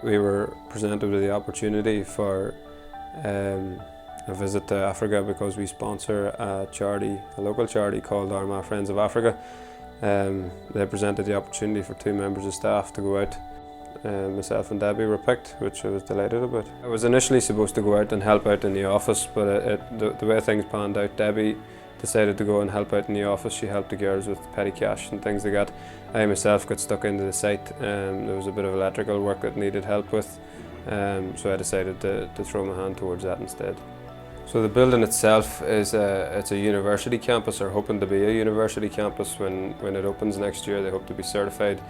we were presented with the opportunity for a visit to Africa because we sponsor a local charity called Armagh Friends of Africa. They presented the opportunity for 2 members of staff to go out. Myself and Debbie were picked, which I was delighted about. I was initially supposed to go out and help out in the office, but the way things panned out, Debbie decided to go and help out in the office. She helped the girls with petty cash and things like that. I myself got stuck into the site. There was a bit of electrical work that needed help with, so I decided to throw my hand towards that instead. So the building itself is it's a university campus, or hoping to be a university campus when it opens next year. They hope to be certified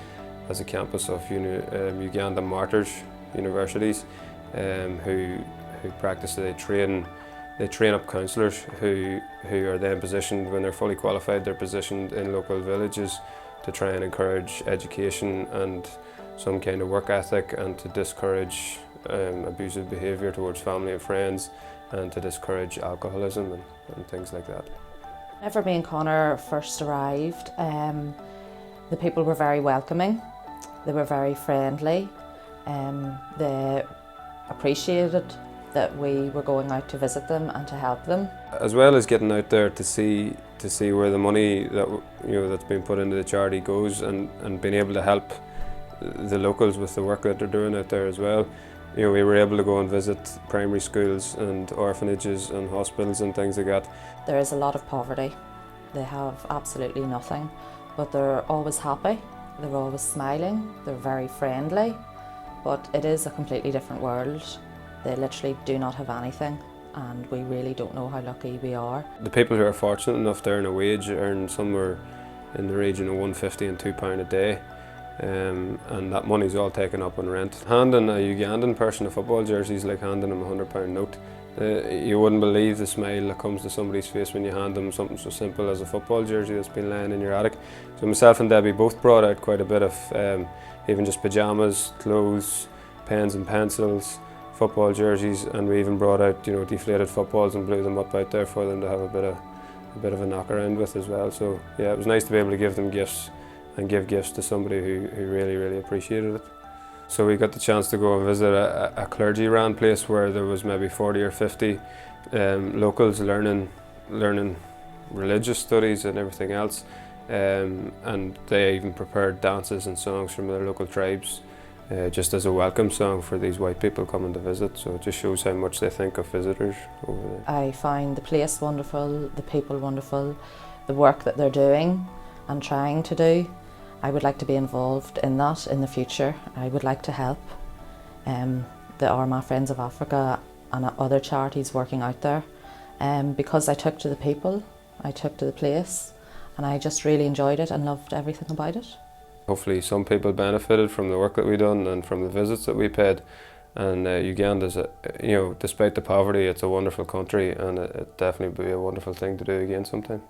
as a campus of Uganda Martyrs Universities, who practice. They train up counsellors who are then positioned, when they're fully qualified, they're positioned in local villages to try and encourage education and some kind of work ethic, and to discourage abusive behaviour towards family and friends, and to discourage alcoholism and things like that. Whenever me and Connor first arrived, the people were very welcoming, they were very friendly, they appreciated that we were going out to visit them and to help them. As well as getting out there to see where the money that's been put into the charity goes, and being able to help the locals with the work that they're doing out there as well. We were able to go and visit primary schools and orphanages and hospitals and things like that. There is a lot of poverty. They have absolutely nothing, but they're always happy, they're always smiling, they're very friendly, but it is a completely different world. They literally do not have anything, and we really don't know how lucky we are. The people who are fortunate enough to earn a wage earn somewhere in the region of £1.50 and £2 a day. And that money's all taken up on rent. Handing a Ugandan person a football jersey is like handing them a £100 note. You wouldn't believe the smile that comes to somebody's face when you hand them something so simple as a football jersey that's been lying in your attic. So myself and Debbie both brought out quite a bit of even just pyjamas, clothes, pens and pencils, football jerseys, and we even brought out deflated footballs and blew them up out there for them to have a bit of a knock around with as well. So yeah, it was nice to be able to give them gifts and give gifts to somebody who really appreciated it. So we got the chance to go and visit a clergy-ran place where there was maybe 40 or 50 locals learning religious studies and everything else, and they even prepared dances and songs from their local tribes just as a welcome song for these white people coming to visit. So it just shows how much they think of visitors over there. I find the place wonderful, the people wonderful, the work that they're doing and trying to do. I would like to be involved in that in the future. I would like to help the Armagh Friends of Africa and other charities working out there, because I took to the people, I took to the place, and I just really enjoyed it and loved everything about it. Hopefully some people benefited from the work that we done and from the visits that we paid. And Uganda's, despite the poverty, it's a wonderful country, and it definitely would be a wonderful thing to do again sometime.